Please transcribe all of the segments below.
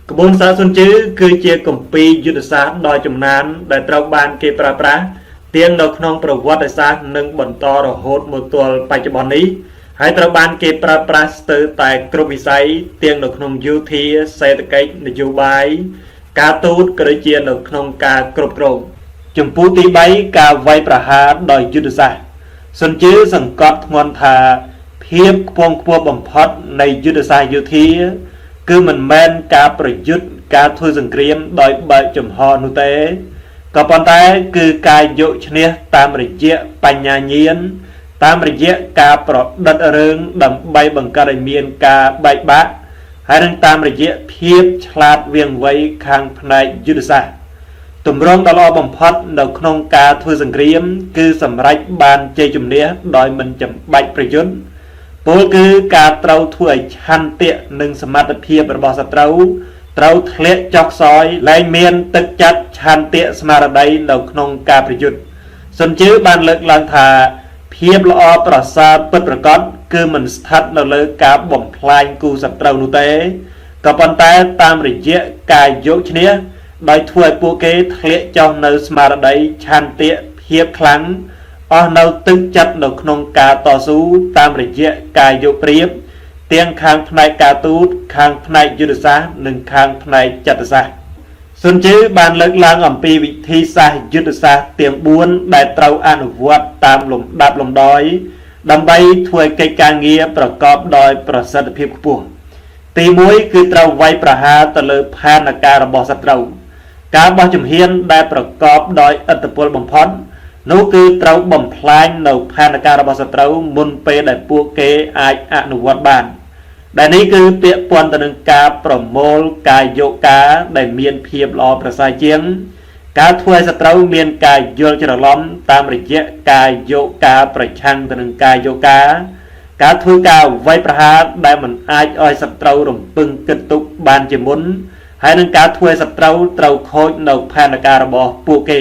กระบวนการส่วนจื้อคือเจียกมปียุทธศาสตร์โดยจำนานได้ตราบานเก็บปราเตียงดอกนองประวัติศาสตร์หนึ่งบนต่อระหดมือตัวปัจจุบันนี้ให้ตราบานเก็บปราสเตอร์แต่กรมวิสัยเตียงดอกนองยูทีเศรษฐกิจนโยบายการตูดกระเจียนดอกนองการกรบกรมจมพูตีใบการไว้ประหารโดยยุทธศาสตร์ส่วนจื้อสังกัดงอนทาเพียบพวงพวบ่มพอดในยุทธศาสตร์ยูทีคือมันแมนการประยุทธ์การทุสังเกตโดยใบจมฮอนุเตก็ปนแต่คือการโยชเนียตามระยะปัญญาเยียนตามระยะการปลดดัดเริงดำใบบังการเมียนการใบบะให้ดังตามระยะเพียบฉลาดเวียงไว้ข้างในยุทธศาสตร์ตุ่มร้องตลอดบ่มพอดดอกนองการทุสังเกตคือสำรับบานเจจุมเนียโดยมันจำใบประยุทธ์ปูคือการเต้าถ้วยชันเตะหนึ่งสมัติเพียบระบอบสตรูเต้าทะเลจอกซอยไล่เมียนตึกจัดชันเตะสมาร์ไดดอกนองการประยุทธ์ส่วนจื้อบานเลิกลังทาเพียบละอประสาเปิดประกอบคือมันสถัดเราเลิกการบ่มพลายกูสตรูนุเตกับปนแต่ตามระยะการโยชเนียโดยถ้วยปูเกทะเลจอกในสมาร์ไดชันเตะเพียบครั้งเราตึกจัดดอกนองการต่อสู้ตามระยะการโยเปรียบเตียงข้างในการตูดข้างในยุทธศาสตร์หนึ่งข้างในจัตศาสตร์ส่วนจื้อบานเลิกลางอ่ำปีวิธีศาสตร์ยุทธศาสตร์เตียงบ้วนได้เต้าอนุวัตตามลมดับลมดอยดำใบถ้วยไก่กางเงียประกอบโดยประสิทธิภาพปุ่มตีมวยคือเต้าไว้ประหารตะเลิพานาการระบอบสตรูการบอจุมเฮียนได้ประกอบโดยอัตพลบ่มพอนนู้คือเต้าบ่มพลายในพานาการระบอบสตรูมุนเปได้ปูเกอาอนุวัตบานแต่นี้คือเปียปวนตนึงกาประโมลกายโยกาได้เมียนเพียบรอประสายเจียงการถ้วยสตรูเมียนกายโยจระล้อมตามระยะกายโยกาประชังตนึงกายโยกาการถ้วยกาไว้ประหารได้มันอาจอ้อยสตรูรมปึงกึนตุกบานเจมุนให้นึงการถ้วยสตรูเต้าโคจในพานาการระบอบปูเก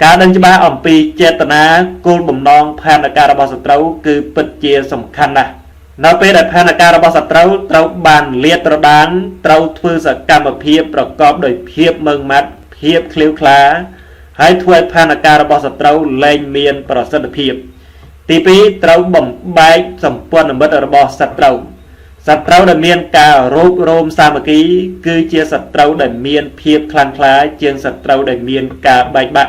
การดังจะมาอ่อมปีเจตนาโกลบ่มนองพานาการระบอบสตรูคือปัจเจสำคัญนะนับเป็นแต่พานาการระบอบสตรูเต้าบานเลียตระดานเต้าถ้วยสกรรมเพียบประกอบโดยเพียบเมืองมัดเพียบเคลียวคลาให้ถ้วยพานาการระบอบสตรูแรงเมียนประสิทธิภาพตีปีเต้าบ่มใบสมปวนมิตรระบอบสตรูได้เมียนการรูปโรมสามัคคีคือเจียสตรูได้เมียนเพียบคลางคลาเจียงสตรูได้เมียนกาใบบะ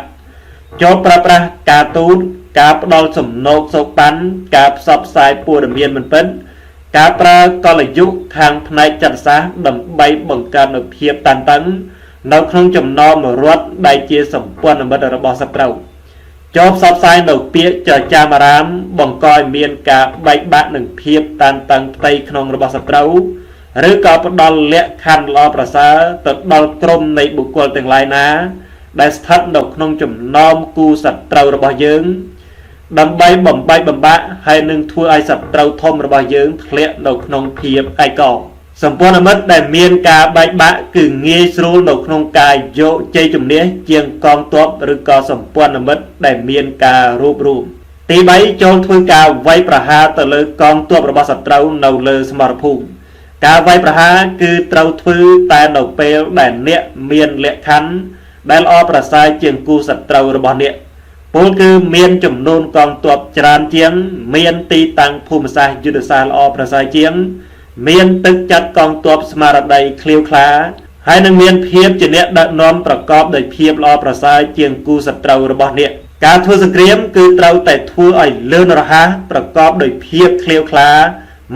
โจประประกาตูนกาปดอลสมโนกโศกปันกาสอบสายปูดเมียนมันเป็นกาประกอลยุทางพนัยจัดสาดำใบบังการในเพียบตันตังในครั้งจำนอมรถได้เจียสมปวนมิตรระบอบสตรูจบสอบสายในเปียเจอจามารามบังกอยเมียนกาใบบะหนึ่งเพียบตันตังไตขนองระบอบสตรูหรือกาปดอลเละคันรอประสาตัดดอลกรมในบุคคลแต่งลายนาได้สถัดดอกนงจุ่มน้อมกูสัตว์เต้าระบายเยิงดำใบบ่มใบบำบะให้หนึ่งทัวไอสัตว์เต้าทอมระบายเยิงเละดอกนงเพียบไอก่อสมบูรณ์มัดได้เมียนกาใบบะกึ่งเงี้ยสูดอกนงกายโยเจจุ่มเนี้ยเจียงกองตัวหรือกอสมบูรณ์มัดได้เมียนการูปตีใบโจนทัวกาไว้ประหารตะเลยกองตัวระบายสัตว์เต้าเนาเลยสมรภูมิกาไว้ประหารคือเต้าทัวแต่เนาเปลได้เนี้ยเมียนเละคันได้อประสายเจียงกูสัตรูระบอบเนี่ยปูคือเมียนจุ่มนูนกองตัวจรานเจียงเมียนตีตังภูมิศาสตร์ยุทธศาสตร์ประสายเจียงเมียนตึกจัดกองตัวสมาร์ไดเคลียวคลาให้นังเมียนเพียบจะเนี่ยดัดน้อมประกอบโดยเพียบประสายเจียงกูสัตรูระบอบเนี่ยการทัวสเกรียมคือเราแต่ทัวอ่อยเลื่อนระหะประกอบโดยเพียบเคลียวคลา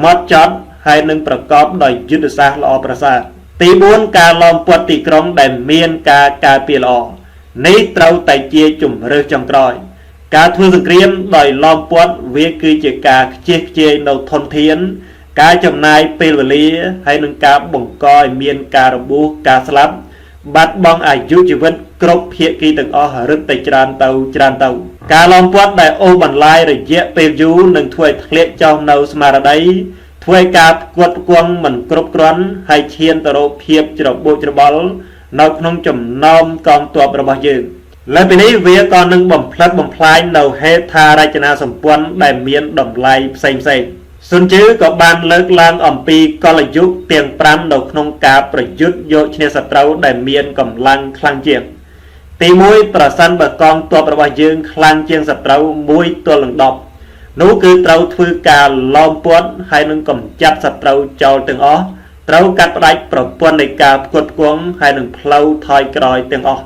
มอดจอดให้นังประกอบโดยยุทธศาสตร์ประสายตีบุญการลอมปวดตีกรองได้เมียนการเปลี่ยนออกนี้เราแต่เจียจุ่มเรือจังตรอยการทัวสเกรียมโดยลอมปวดเวคือเจกาเจียเราทนเทียนการจำนายเปลวลีให้นังการบ่งกอยเมียนการระบุการสลับบัดบองอายุชีวิตกรบเพียกีตึงรึกแต่จานเตาการลอมปวดได้โอบันไลระยะเปลวยูหนึ่งถ้วยทะเลเจ้าเนาสมาร์ไดถ้วยกาบกวดกวงเหมือนกรบกรันให้เชียนตโรเพียบจรบโบจรบอลนอกน้องจมน้อมกองตัวประบายยืนและปีนี้เวียก่อนหนึ่งบ่มพลัดบ่มพลายเนาเฮธาราชนาสมปวนได้เมียนดมไลเซ็ง សុនជឺក៏បានលើកឡើងអំពីកលយុគទាំង5នៅក្នុងការប្រយុទ្ធយកឈ្នះសត្រូវដែលមានកម្លាំងខ្លាំងជាងទី1ប្រសិនបើកងទ័ពរបស់យើងខ្លាំងជាងសត្រូវ1ទល់នឹង10នោះគឺត្រូវធ្វើការឡោមព័ទ្ធហើយនឹងកម្ចាត់សត្រូវចោលទាំងអស់ត្រូវកាត់ផ្ដាច់ប្រព័ន្ធនៃការផ្គត់ផ្គង់ហើយនឹងផ្លូវថយក្រោយទាំងអស់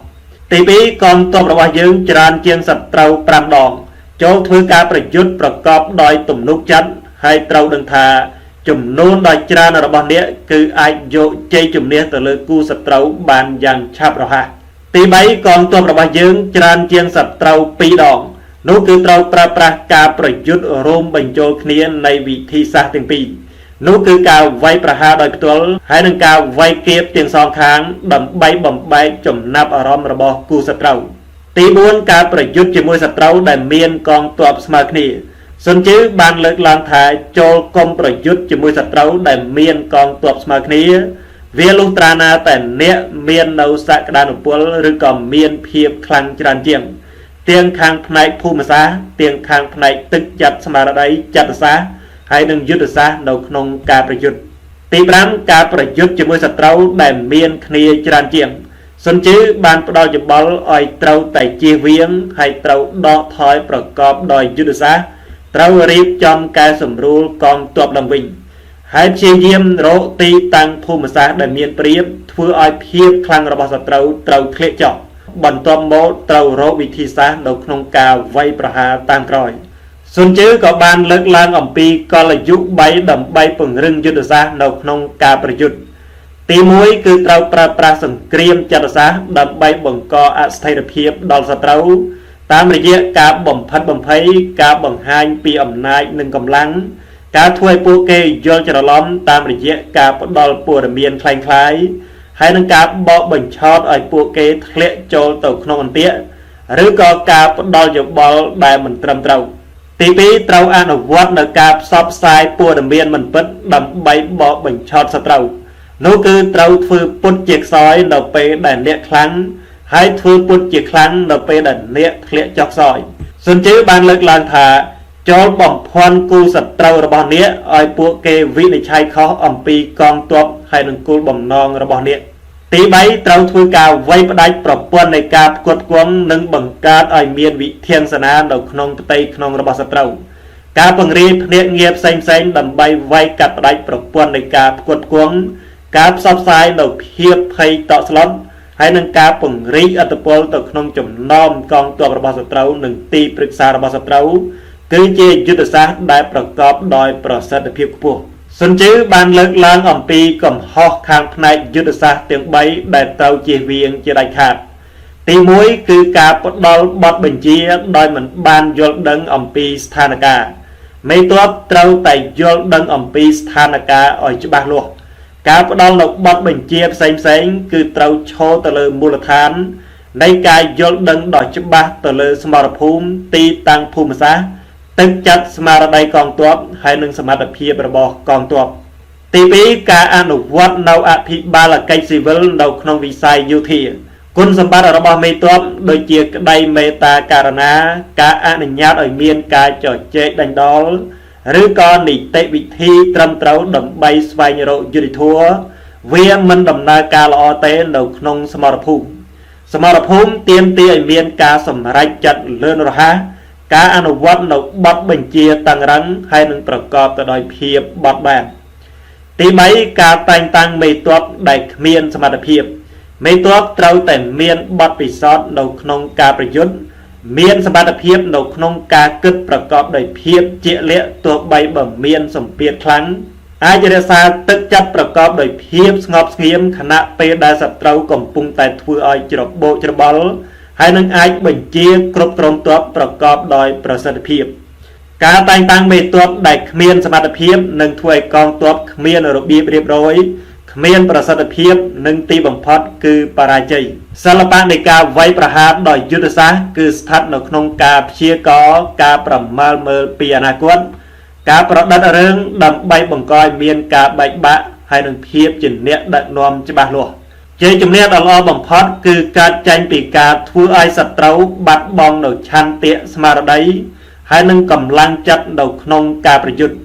ទី2កងទ័ពរបស់យើងច្រើនជាងសត្រូវ5ដងចូលធ្វើការប្រយុទ្ធប្រកបដោយទំនុកចិត្តហើយត្រូវដឹងថាចំនួនដ៏ច្រើនរបស់អ្នកគឺអាចយកជ័យជំនះទៅលើគូសត្រូវបានយ៉ាងឆាប់រហ័សទី3កងទ័ពរបស់យើងច្រើនជាងសត្រូវ2ដងនោះគឺត្រូវប្រើប្រាស់ការប្រយុទ្ធរួមបញ្ចូលគ្នានៃវិធីសាស្ត្រទាំងពីរនោះគឺការវាយប្រហារដោយផ្ទាល់ហើយនឹងការវាយគៀបទាំងសងខាងដើម្បីបំបែកចំណាប់អារម្មណ៍របស់គូសត្រូវទី4ការប្រយុទ្ធជាមួយសត្រូវដែលមានកងទ័ពស្មើគ្នាសុនជឺបានលើកឡើងថាចូលកុំប្រយុទ្ធជាមួយសត្រូវដែលមានកងទ័ពស្មើគ្នាវាលុះត្រាណាតែអ្នកមាននៅសក្តានុពលឬក៏មានភាពខ្លាំងច្រើនជាងទាំងខាងផ្នែកភូមិសាស្ត្រទាំងខាងផ្នែកទឹកចិត្តស្មារតីចិត្តសាស្ត្រហើយនឹងយុទ្ធសាស្ត្រនៅក្នុងការប្រយុទ្ធទី5ការប្រយុទ្ធជាមួយសត្រូវដែលមានគ្នាច្រើនជាងសុនជឺបានផ្ដល់យោបល់ឲ្យត្រូវតែជៀសវាងហើយត្រូវដកថយប្រកបដោយយុទ្ធសាស្ត្រត្រូវរៀបចំកែសម្រួលកងទ័ពឡើងវិញហើយព្យាយាមរកទីតាំងភូមិសាស្ត្រដែលមានប្រៀបធ្វើឲ្យភាពខ្លាំងរបស់សត្រូវត្រូវធ្លាក់ចុះបន្ទាប់មកត្រូវរកវិធីសាស្ត្រនៅក្នុងការវាយប្រហារតាមក្រោយសុនជឺក៏បានលើកឡើងអំពីកលយុគ3ដើម្បីពង្រឹងយុទ្ធសាស្ត្រនៅក្នុងការប្រយុទ្ធទី1គឺត្រូវប្រើប្រាស់សង្គ្រាមចិត្តសាស្ត្រដើម្បីបង្កអស្ថិរភាពដល់សត្រូវតាមរយៈការបំផិតបំភ័យការបង្ហាញពីអំណាចនិងកម្លាំងការធ្វើឲ្យពួកគេយល់ច្រឡំតាមរយៈការផ្ដល់ព័ត៌មានคล้ายៗហើយនឹងការបកបញ្ឆោតឲ្យពួកគេធ្លាក់ចូលទៅក្នុងអន្ទាក់ឬក៏ការផ្ដល់យោបល់ដែលមិនត្រឹមត្រូវទី2ត្រូវអនុវត្តនៅការផ្សព្វផ្សាយព័ត៌មានមិនពិតដើម្បីបកបញ្ឆោតសត្រូវនោះគឺត្រូវធ្វើពុតជាខ្សោយនៅពេលដែលអ្នកខ្លាំងហើយធ្វើពុតជាខ្លាំងនៅពេលដែលអ្នកធ្លាក់ចុះខ្សោយសុនជឺបានលើកឡើងថាចូលបំភាន់គូសត្រូវរបស់អ្នកឲ្យពួកគេវិនិច្ឆ័យខុសអំពីកងទ័ពហើយនឹងគោលបំណងរបស់អ្នកទី3ត្រូវធ្វើការវាយផ្ដាច់ប្រព័ន្ធនៃការផ្គត់ផ្គង់និងបង្កើតឲ្យមានវិធានការនៅក្នុងផ្ទៃក្នុងរបស់សត្រូវការពង្រាយភ្នាក់ងារផ្សេងៗដើម្បីវាយកាត់ផ្ដាច់ប្រព័ន្ធនៃការផ្គត់ផ្គង់ការផ្សព្វផ្សាយនៅភាពភ័យតក់ស្លុតហើយនឹងការពង្រីកឥទ្ធិពលទៅក្នុងចំណោមកងទ័ពរបស់សត្រូវនិងទីប្រឹក្សារបស់សត្រូវគឺជាយុទ្ធសាស្ត្រដែលប្រកបដោយប្រសិទ្ធភាពខ្ពស់សុនជឺបានលើកឡើងអំពីកំហុសខាងផ្នែកយុទ្ធសាស្ត្រទាំង3ដែលត្រូវជៀសវាងជាដាច់ខាតទី1គឺការផ្ដល់បទបញ្ជាដោយមិនបានយល់ដឹងអំពីស្ថានភាពមេទ័ពត្រូវតែយល់ដឹងអំពីស្ថានភាពឲ្យច្បាស់លាស់ការផ្ដល់នូវបទបញ្ជាផ្សេងៗគឺត្រូវឈរទៅលើមូលដ្ឋាននៃការយល់ដឹងដ៏ច្បាស់ទៅលើសមរភូមិទីតាំងភូមិសាស្ត្រទឹកចិត្តស្មារតីកងទ័ពហើយនិងសមត្ថភាពរបស់កងទ័ពទី2ការអនុវត្តនៅអភិបាលកិច្ចស៊ីវិលនៅក្នុងវិស័យយោធាគុណសម្បត្តិរបស់មេទ័ពដូចជាក្តីមេត្តាករុណាការអនុញ្ញាតឲ្យមានការជជែកដេញដោលឬក៏នីតិវិធីត្រឹមត្រូវដើម្បីស្វែងរកយុត្តិធម៌វាមិនដំណើរការល្អទេនៅក្នុងសមរភូមិទាមទារឲ្យមានការសម្រេចចិត្តលឿនរហ័សការអនុវត្តនៅបទបញ្ជាតឹងរ៉ឹងហើយនឹងប្រកបទៅដោយភាពបត់បែនទី3ការតែងតាំងមេទ័ពដែលគ្មានសមត្ថភាពមេទ័ពត្រូវតែមានបទពិសោធន៍នៅក្នុងការប្រយុទ្ធមានសមត្ថភាពនៅក្នុងការគិតប្រកបដោយភាពជាក់លាក់ទោះបីបើមានសម្ពាធខ្លាំងអាចរក្សាទឹកចិត្តប្រកបដោយភាពស្ងប់ស្ងៀមខណៈពេលដែលសត្រូវកំពុងតែធ្វើឲ្យច្របូកច្របល់ហើយនឹងអាចបញ្ជាគ្រប់គ្រងទ័ពប្រកបដោយប្រសិទ្ធភាពការតែងតាំងមេទ័ពដែលគ្មានសមត្ថភាពនឹងធ្វើឲ្យកងទ័ពគ្មានរបៀបរៀបរយគ្មានប្រសិទ្ធភាពនិងទីបំផុតគឺបរាជ័យសិល្បៈនៃការវាយប្រហារដោយយុទ្ធសាស្ត្រគឺស្ថិតនៅក្នុងការព្យាករណ៍ការប្រមាលមើលពីអនាគតការប្រឌិតរឿងដើម្បីបង្កឲ្យមានការបែកបាក់ហើយនឹងភាពជាអ្នកដឹកនាំច្បាស់លាស់ជ័យជំនះដ៏ល្អបំផុតគឺកើតចេញពីការធ្វើឲ្យសត្រូវបាត់បង់នូវឆន្ទៈស្មារតីហើយនឹងកម្លាំងចិត្តនៅក្នុងការប្រយុទ្ធ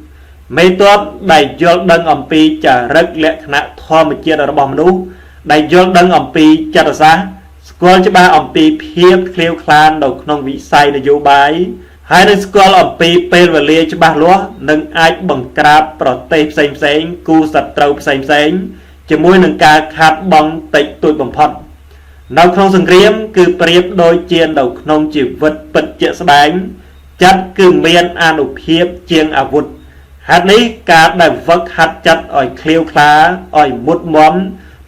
មេតបដែលយល់ដឹងអំពីចរិតលក្ខណៈធម្មជាតិរបស់មនុស្សដែលយល់ដឹងអំពីចិត្តសាស្ត្រស្គាល់ច្បាស់អំពីភាពឃ្លាវខ្លាននៅក្នុងវិស័យនយោបាយហើយនឹងស្គាល់អំពីពេលវេលាច្បាស់លាស់នឹងអាចបង្ក្រាបប្រទេសផ្សេងៗគូសត្រូវផ្សេងៗជាមួយនឹងការខាតបង់តិចតួចបំផុតនៅក្នុងសង្គ្រាមគឺប្រៀបដូចជានៅក្នុងជីវិតពិតជាក់ស្ដែងចិត្តគឺមានអានុភាពជាងអាវុធហេតុនេះការដែលវឹកហាត់ចិត្តឲ្យឃ្លាវខ្លាឲ្យមុតមម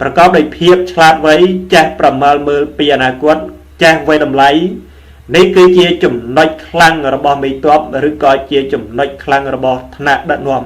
ប្រកបដោយភាពឆ្លាតវៃចេះប្រមើលមើលពីអនាគតចេះវិយតម្លៃនេះគឺជាចំណុចខ្លាំងរបស់មេតបឬក៏ជាចំណុចខ្លាំងរបស់ថ្នាក់ដឹកនាំ